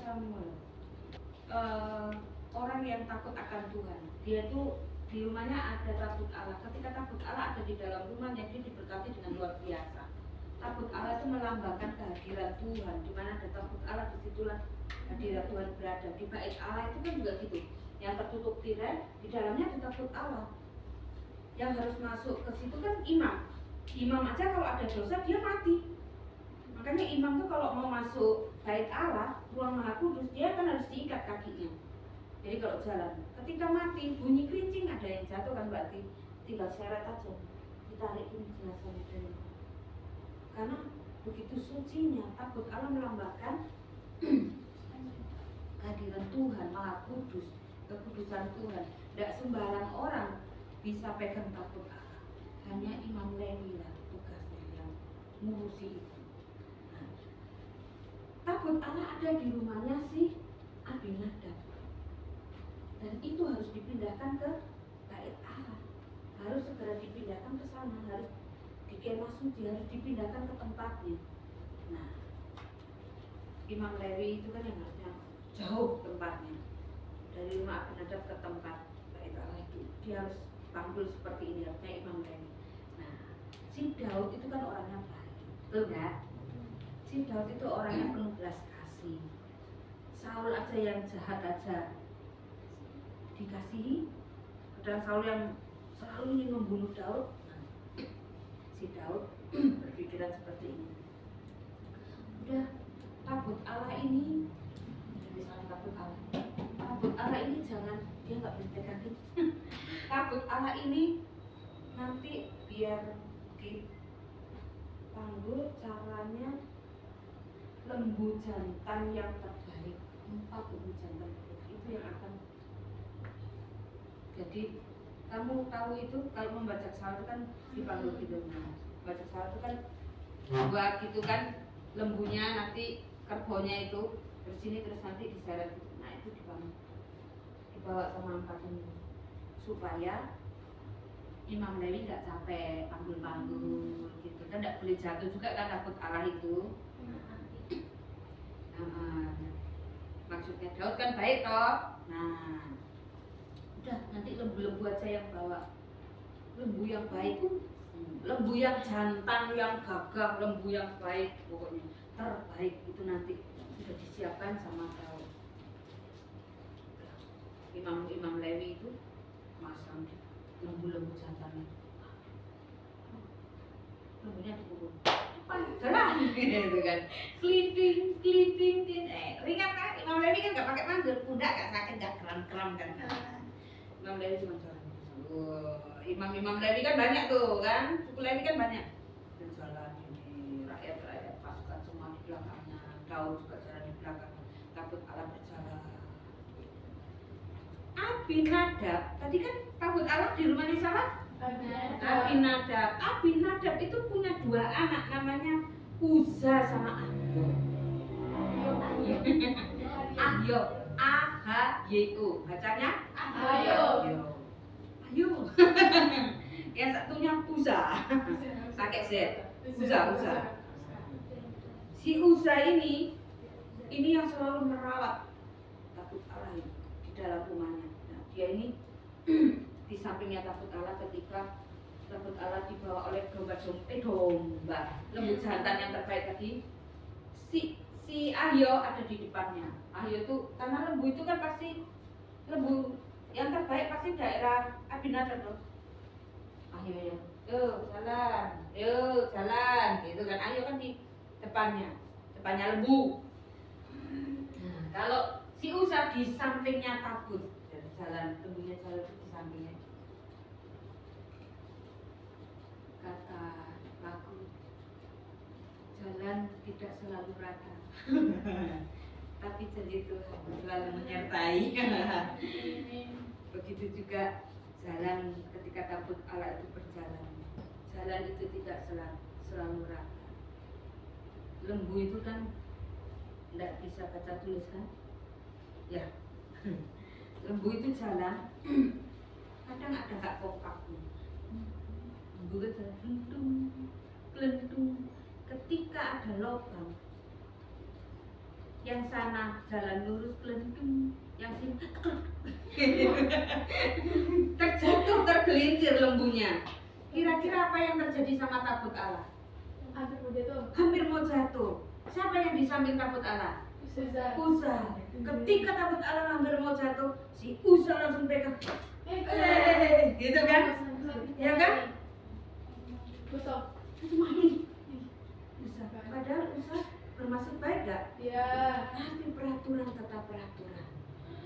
Samuel, orang yang takut akan Tuhan, dia tuh di rumahnya ada takut Allah. Ketika takut Allah ada di dalam rumahnya, dia diberkati dengan luar biasa. Takut Allah itu melambangkan kehadiran Tuhan. Di mana ada takut Allah, disitulah hadirat Tuhan berada. Di bait Allah itu kan juga gitu, yang tertutup tirai, di dalamnya ada takut Allah. Yang harus masuk ke situ kan imam. Imam aja kalau ada dosa dia mati. Makanya imam tuh kalau mau masuk bait Allah, ruang Maha Kudus, dia kan harus diikat kakinya. Jadi kalau jalan, ketika mati bunyi kerincing, ada yang jatuh kan, berarti tinggal seret aja, ditarik ini jenazahnya dari. Karena begitu sucinya takut Allah, melambangkan kehadiran Tuhan Maha Kudus, kekudusan Tuhan. Tidak sembarang orang bisa pegang takut Allah. Hanya Imam Lewi lah tugasnya yang ngurusi itu. Nah, takut Allah ada di rumahnya si Abinadab. Dan itu harus dipindahkan ke bait Allah. Harus segera dipindahkan ke sana, harus di kemah suci, harus dipindahkan ke tempatnya. Nah, Imam Lewi itu kan yang harusnya jauh tempatnya dari rumah Abinadab ke tempat bait Allah itu. Dia harus panggul seperti ini, harusnya Imam Lewi. Nah, si Daud itu kan orangnya baik, betul nggak? Si Daud itu orangnya penuh belas kasih. Saul aja yang jahat aja dikasihi, dan Saul yang selalu ingin membunuh Daud. Nah, si Daud berpikiran seperti ini. Udah, takut Allah ini, misalnya takut Allah ini jangan, dia nggak boleh pegangin. Takut Allah ini nanti biar dipanggul caranya lembu jantan yang terbaik, 4 lembu jantan itu yang akan. Jadi kamu tahu itu kalau membaca Saul itu kan dipanggul gitu. Nah, baca Saul itu kan buat gitu kan, lembunya nanti kerbonya itu bersini terus nanti diseret gitu. Nah itu dibawa sama 4 lembu supaya Imam Lewi nggak capek panggul-panggul gitu kan, nggak boleh jatuh juga kan, takut Allah itu. Maksudnya Daud kan baik toh. Nah, udah nanti lembu-lembu aja yang bawa, lembu yang baik, lembu yang jantan, yang gagah, lembu yang baik, pokoknya terbaik itu nanti sudah disiapkan sama Daud. Imam Lewi itu masang lembu-lembu jantannya, lembunya dipukul, jalan gitu kan, keliting, ringan kan. Imam Lewi kan nggak pakai manggil, pundak nggak sakit, nggak kram kan. Imam Lewi cuma jalan. Imam Lewi kan banyak tuh kan, suku Lewi kan banyak. Dan jalan ini rakyat pasukan semua di belakangnya, Daud juga jalan di belakang, takut Allah berjalan. Abinadab, tadi kan takut Allah di rumahnya siapa? Abinadab itu punya 2 anak, namanya Uza sama Ahyo. Ahyo, A-H-Y-O, bacanya Ahyo. Yang satunya Uza, pakai Z. Uza. Si Uza ini yang selalu merawat takut Allah di dalam rumahnya. Nah, dia ini di sampingnya takut Allah ketika takut Allah dibawa oleh domba, lembu jantan yang terbaik tadi. Si Ahyo ada di depannya. Ahyo itu karena lembu itu kan pasti, lembu yang terbaik pasti daerah Abinadab loh. Ahyo ya, jalan gitu kan. Ahyo kan di depannya lembu. Nah, kalau si Uza di sampingnya takut, jadi jalan, lembunya jalan di sampingnya. Kata lagu, jalan tidak selalu rata, tapi janji Tuhan selalu menyertai. Begitu juga jalan ketika takut Allah itu berjalan, jalan itu tidak selalu rata. Lembu itu kan tidak bisa baca tulis kan, ya. Lembu itu jalan, kadang ada nggak kompaknya. Lembu itu jalan kelentung. Ketika ada lubang, yang sana jalan lurus kelenteng, yang sini terjatuh, tergelincir lembunya. Kira-kira apa yang terjadi sama tabut Allah? Hampir mau jatuh. Hampir mau jatuh. Siapa yang di samping tabut Allah? Usa. Ketika tabut Allah hampir mau jatuh, si Usa langsung pegang. Gitu kan? Ya kan? Gosok. Usa. Padahal Usa bermaksud baik gak? Iya. Tapi peraturan tetap peraturan.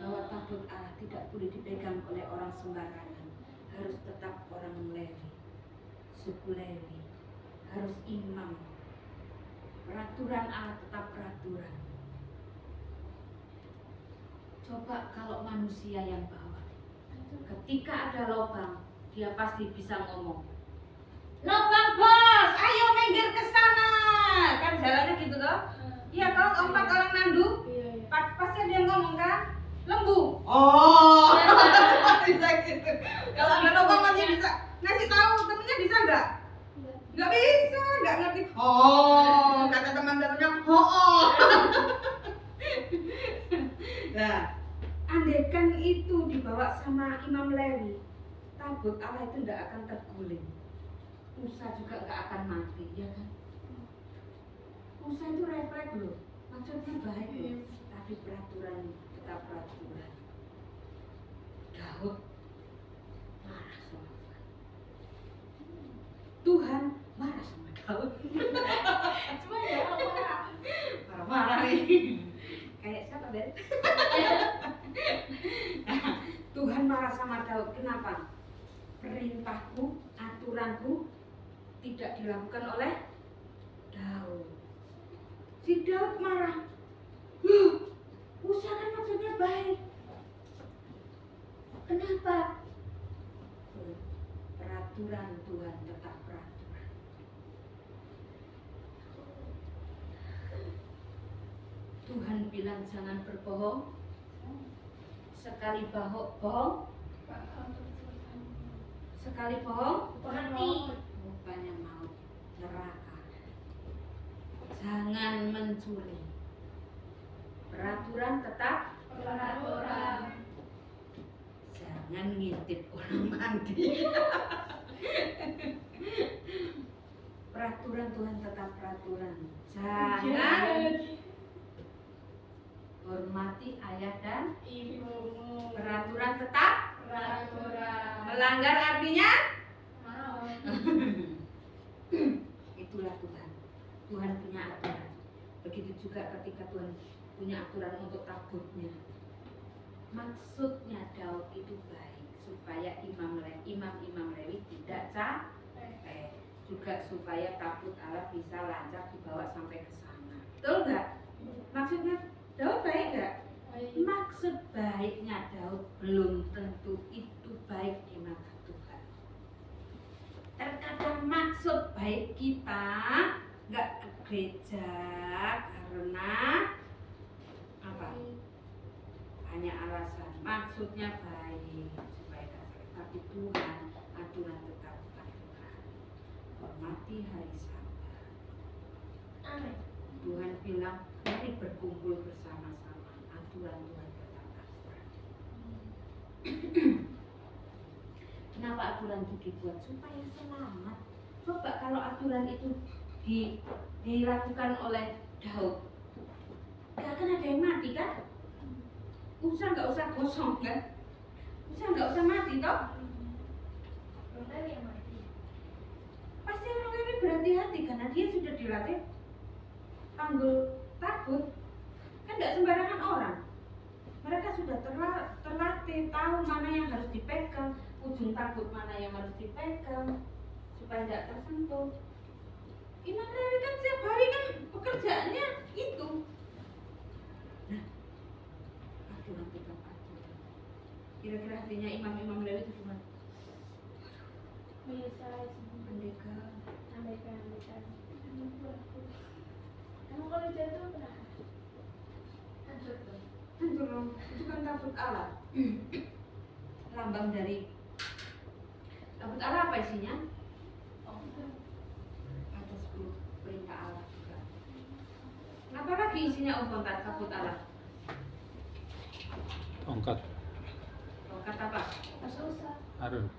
Bahwa tabut Allah tidak boleh dipegang oleh orang sembarangan. Harus tetap orang Lewi, suku Lewi, harus imam. Peraturan Allah tetap peraturan. Coba kalau manusia yang bawa, ketika ada lubang, dia pasti bisa ngomong, lubang bos, ayo minggir ke sana. Kan jalannya gitu toh? Iya, kalau 4 orang nandu, pasti dia ngomong kan, lembu. Oh, bisa gitu. Kalau ada lubang masih bisa ngasih tahu, temennya bisa nggak? Nggak bisa, nggak ngerti. Oh, kata teman-temannya, oh. Nah, andaikan itu dibawa sama Imam Lewi, tabut Allah itu tidak akan terguling. Usa juga nggak akan mati, ya kan? Usa itu refleks loh, maksudnya baik loh, tapi peraturan tetap peraturan. Daud marah sama Tuhan, marah sama Daud. Semuanya Marah-marah nih. Kayak siapa Ben? Tuhan marah sama Daud. Kenapa? Perintahku, aturanku tidak dilakukan oleh Daud. Si Daud marah. Usa kan maksudnya baik. Kenapa? Peraturan Tuhan tetap peraturan. Tuhan bilang jangan berbohong. Sekali bohong, sekali bohong, mati. Rupanya maut, neraka. Jangan mencuri. Peraturan tetap peraturan. Jangan ngintip orang mandi. Peraturan Tuhan tetap peraturan. Jangan hormati ayah dan ibumu. Peraturan tetap Peraturan. melanggar artinya Mau. itulah Tuhan. Tuhan punya aturan. Begitu juga ketika Tuhan punya aturan untuk tabutnya. Maksudnya Daud itu baik supaya imam-imam Lewi tidak capek, juga supaya tabut Allah bisa lancar dibawa sampai ke sana. Betul nggak? Maksudnya Daud baik nggak? Maksud baiknya Daud belum tentu itu baik di mata Tuhan. Terkadang maksud baik kita nggak ke gereja karena apa? Hanya alasan maksudnya baik supaya kasih, tapi Tuhan aturan tetap aturan. Hormati hari Sabat. Tuhan bilang mari berkumpul bersama-sama. Aturan Tuhan tetap aturan. Kenapa aturan itu dibuat? Supaya selamat. Coba kalau aturan itu dilakukan oleh Daud, gak akan ada yang mati kan? Usa nggak usah kosong kan? Usa nggak usah mati toh? Pasti orang ini berhati-hati karena dia sudah dilatih panggul tabut. Kan nggak sembarangan orang. Mereka sudah terlatih tahu mana yang harus dipegang, ujung tabut mana yang harus dipegang supaya tidak tersentuh. Imam Lewi kan setiap hari kan pekerjaannya itu. Nah, aturan tetap aturan. Kira-kira hatinya imam-imam Lewi itu gimana? Pendekar. Kamu kalau jatuh pernah? Hancur tuh. Hancur dong. Itu kan tabut Allah. Lambang dari tabut Allah apa isinya? Ada 10 perintah Allah juga. Apalagi Tapi isinya tongkat kabut Allah. Tongkat Tongkat apa? Susah. Harun.